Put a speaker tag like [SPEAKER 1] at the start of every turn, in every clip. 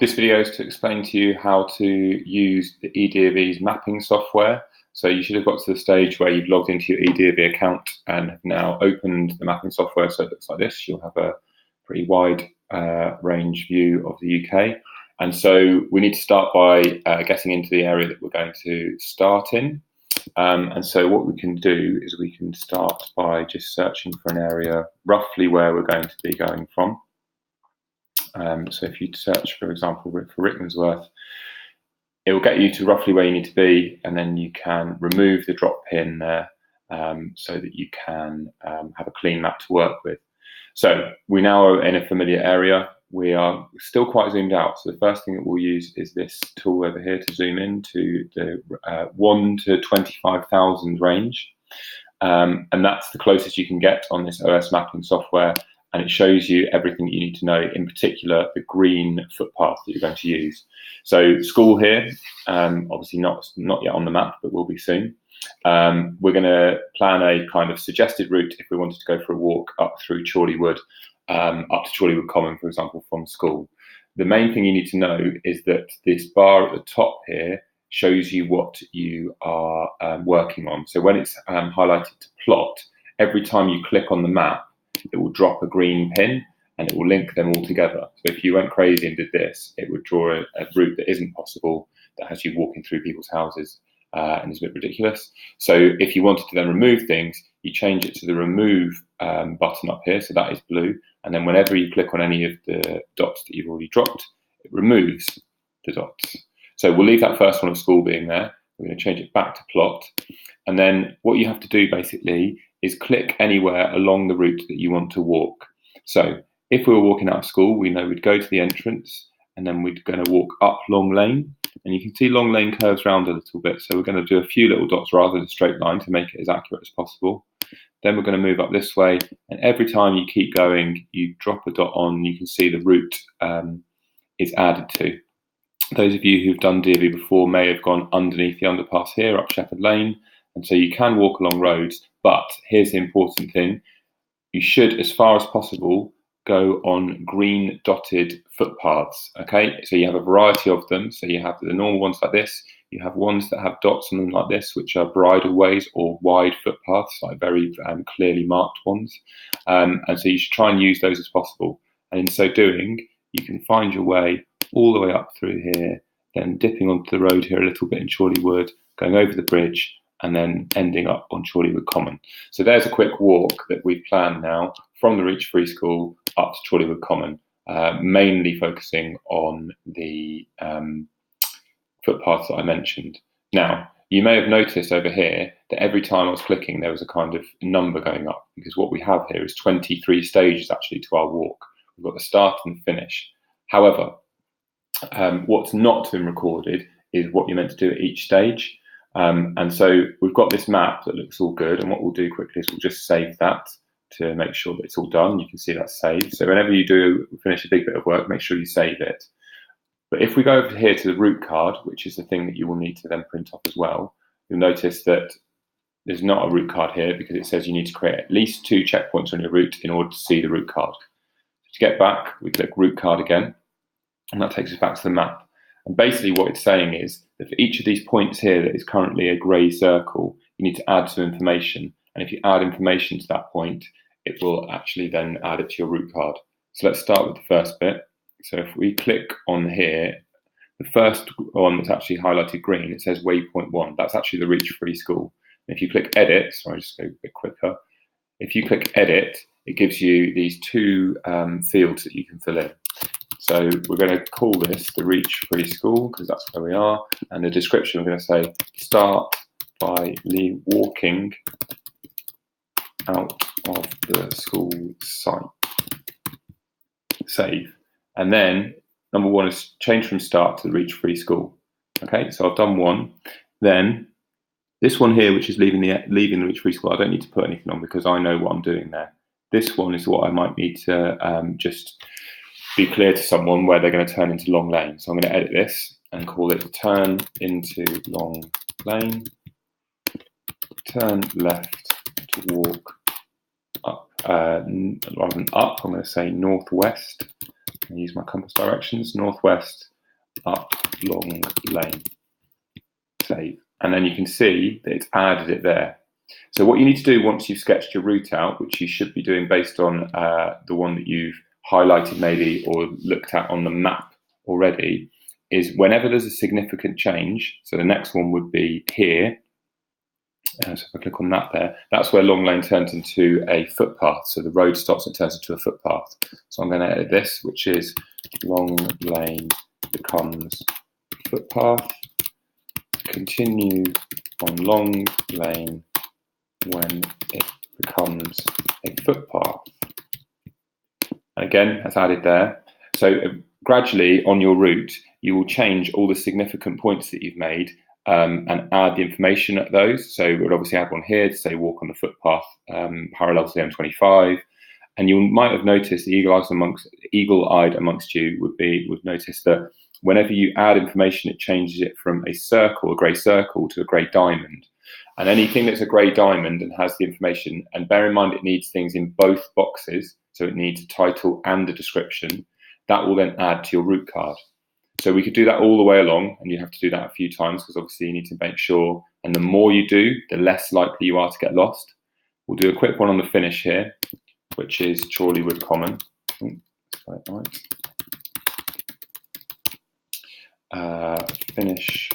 [SPEAKER 1] This video is to explain to you how to use the eDofE's mapping software. So you should have got to the stage where you've logged into your eDofE account and have now opened the mapping software. So it looks like this. You'll have a pretty wide range view of the UK. And so we need to start by getting into the area that we're going to start in. And so what we can do is we can start by just searching for an area roughly where we're going to be going from. So if you search, for example, for Rickmansworth, it will get you to roughly where you need to be, and then you can remove the drop pin there so that you can have a clean map to work with. So we now are in a familiar area. We are still quite zoomed out. So the first thing that we'll use is this tool over here to zoom in to the 1 to 25,000 range. And that's the closest you can get on this OS mapping software. And it shows you everything that you need to know, in particular, the green footpath that you're going to use. So school here, obviously not yet on the map, but will be soon. We're going to plan a kind of suggested route if we wanted to go for a walk up through Chorleywood, up to Chorleywood Common, for example, from school. The main thing you need to know is that this bar at the top here shows you what you are working on. So when it's highlighted to plot, every time you click on the map, it will drop a green pin and it will link them all together. So if you went crazy and did this, it would draw a route that isn't possible, that has you walking through people's houses and is a bit ridiculous. So if you wanted to then remove things, you change it to the remove button up here. So that is blue. And then whenever you click on any of the dots that you've already dropped, it removes the dots. So we'll leave that first one of school being there. We're going to change it back to plot. And then what you have to do basically is click anywhere along the route that you want to walk. So if we were walking out of school, we know we'd go to the entrance and then we're going to walk up Long Lane. And you can see Long Lane curves around a little bit. So we're going to do a few little dots rather than a straight line to make it as accurate as possible. Then we're going to move up this way. And every time you keep going, you drop a dot on, you can see the route is added to. Those of you who've done eDofE before may have gone underneath the underpass here, up Shepherd Lane. And so you can walk along roads, but here's the important thing. You should, as far as possible, go on green dotted footpaths, okay? So you have a variety of them. So you have the normal ones like this. You have ones that have dots on them like this, which are bridleways or wide footpaths, like very clearly marked ones. And so you should try and use those as possible. And in so doing, you can find your way all the way up through here, then dipping onto the road here a little bit in Chorleywood, going over the bridge, and then ending up on Chorleywood Common. So there's a quick walk that we've planned now from the Reach Free School up to Chorleywood Common, mainly focusing on the footpaths that I mentioned. Now, you may have noticed over here that every time I was clicking, there was a kind of number going up, because what we have here is 23 stages actually to our walk. We've got the start and the finish. However, what's not been recorded is what you're meant to do at each stage. And so we've got this map that looks all good, and what we'll do quickly is we'll just save that to make sure that it's all done. You can see that's saved. So whenever you do finish a big bit of work, make sure you save it. But if we go over here to the route card, which is the thing that you will need to then print off as well, you'll notice that there's not a route card here because it says you need to create at least 2 checkpoints on your route in order to see the route card. To get back, we click route card again, and that takes us back to the map. And basically what it's saying is that for each of these points here that is currently a grey circle, you need to add some information. And if you add information to that point, it will actually then add it to your route card. So let's start with the first bit. So if we click on here, the first one that's actually highlighted green, it says waypoint 1. That's actually the Reach Free School. And if you click edit, sorry, just go a bit quicker. If you click edit, it gives you these 2 fields that you can fill in. So we're going to call this the Reach Free School because that's where we are. And the description, we're going to say, start by walking out of the school site. Save. And then number 1 is change from start to the Reach Free School. Okay, so I've done 1. Then this one here, which is leaving the Reach Free School, I don't need to put anything on because I know what I'm doing there. This one is what I might need to just be clear to someone where they're going to turn into Long Lane. So I'm going to edit this and call it turn into Long Lane. Turn left to walk up, rather than up, I'm going to say northwest. I'm going to use my compass directions, northwest up long lane, save. And then you can see that it's added it there. So what you need to do once you've sketched your route out, which you should be doing based on the one that you've highlighted maybe or looked at on the map already, is whenever there's a significant change, so the next one would be here, so if I click on that there, that's where long lane turns into a footpath. So the road stops and turns into a footpath. So I'm going to edit this, which is long lane becomes footpath. Continue on long lane when it becomes a footpath. And again, that's added there. So gradually on your route, you will change all the significant points that you've made and add the information at those. So we'll obviously add one here to say walk on the footpath parallel to the M25. And you might have noticed, the eagle-eyed amongst you would notice that whenever you add information, it changes it from a circle, a grey circle, to a grey diamond. And anything that's a grey diamond and has the information, and bear in mind it needs things in both boxes, so it needs a title and a description, that will then add to your route card. So we could do that all the way along, and you have to do that a few times because obviously you need to make sure, and the more you do, the less likely you are to get lost. We'll do a quick one on the finish here, which is Chorleywood Common. Finish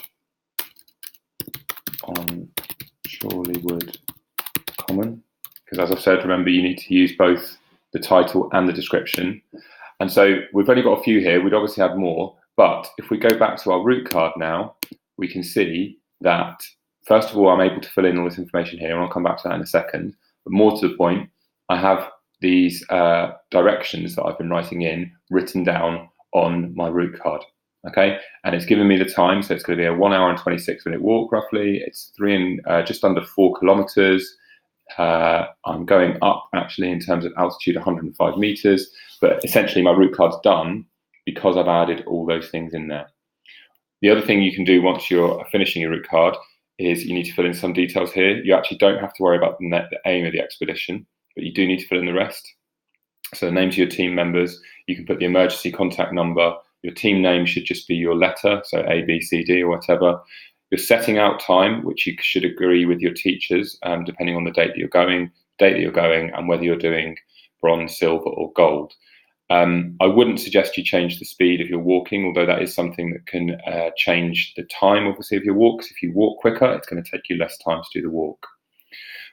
[SPEAKER 1] on Chorleywood Common, because as I've said, remember you need to use both the title and the description. And so we've only got a few here. We'd obviously have more, but if we go back to our route card now, we can see that first of all, I'm able to fill in all this information here, and I'll come back to that in a second. But more to the point, I have these directions that I've been writing in written down on my route card. Okay, and it's given me the time, so it's going to be a 1 hour and 26-minute walk roughly. It's just under 4 kilometers. I'm going up actually in terms of altitude 105 meters, but essentially my route card's done because I've added all those things in there. The other thing you can do once you're finishing your route card is you need to fill in some details here. You actually don't have to worry about the aim of the expedition, but you do need to fill in the rest. So the names of your team members, you can put the emergency contact number. Your team name should just be your letter, so A, B, C, D, or whatever. Your setting out time, which you should agree with your teachers, depending on the date that you're going, and whether you're doing bronze, silver, or gold. I wouldn't suggest you change the speed if you're walking, although that is something that can change the time, obviously, of your walks. If you walk quicker, it's going to take you less time to do the walk.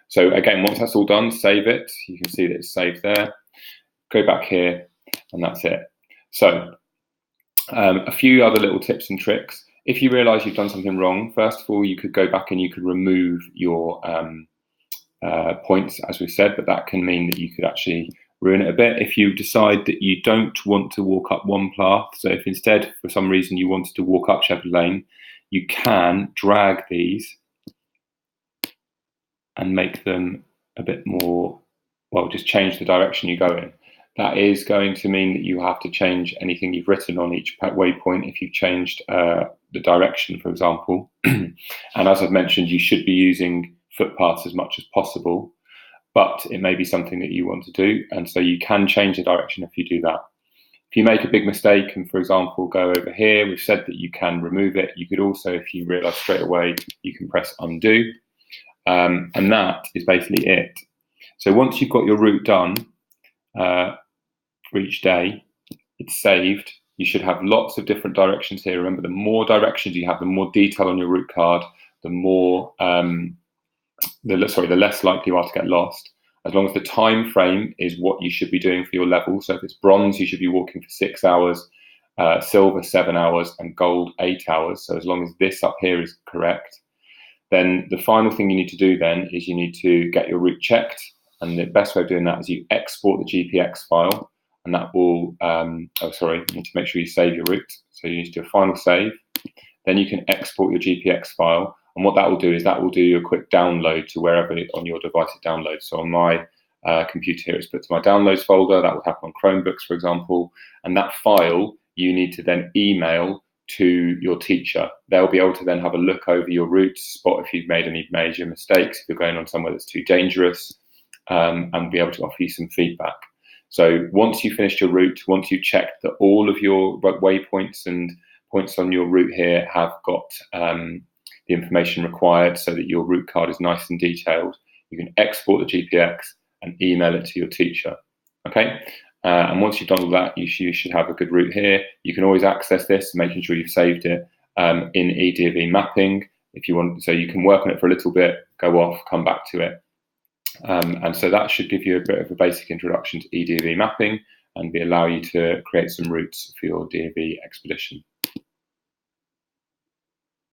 [SPEAKER 1] So again, once that's all done, save it. You can see that it's saved there. Go back here, and that's it. So a few other little tips and tricks. If you realise you've done something wrong, first of all, you could go back and you could remove your points, as we said, but that can mean that you could actually ruin it a bit. If you decide that you don't want to walk up one path, so if instead, for some reason, you wanted to walk up Shepherd Lane, you can drag these and make them a bit more, well, just change the direction you go in. That is going to mean that you have to change anything you've written on each waypoint if you've changed the direction, for example. And as I've mentioned, you should be using footpaths as much as possible, but it may be something that you want to do. And so you can change the direction if you do that. If you make a big mistake and, for example, go over here, we've said that you can remove it. You could also, if you realise straight away, you can press undo. And that is basically it. So once you've got your route done, for each day, it's saved. You should have lots of different directions here. Remember, the more directions you have, the more detail on your route card, the more the less likely you are to get lost. As long as the time frame is what you should be doing for your level. So if it's bronze, you should be walking for 6 hours, silver 7 hours, and gold 8 hours. So as long as this up here is correct, then the final thing you need to do then is you need to get your route checked. And the best way of doing that is you export the GPX file. And that will, you need to make sure you save your route. So you need to do a final save. Then you can export your GPX file. And what that will do is that will do a quick download to wherever on your device it downloads. So on my computer here, it's put to my downloads folder. That will happen on Chromebooks, for example. And that file you need to then email to your teacher. They'll be able to then have a look over your route, spot if you've made any major mistakes, if you're going on somewhere that's too dangerous, and be able to offer you some feedback. So once you've finished your route, once you've checked that all of your waypoints and points on your route here have got the information required so that your route card is nice and detailed. You can export the GPX and email it to your teacher. Okay, and once you've done all that, you should have a good route here. You can always access this, making sure you've saved it in eDofE mapping if you want. So you can work on it for a little bit, go off, come back to it. And so that should give you a bit of a basic introduction to eDofE mapping and allow you to create some routes for your DofE expedition.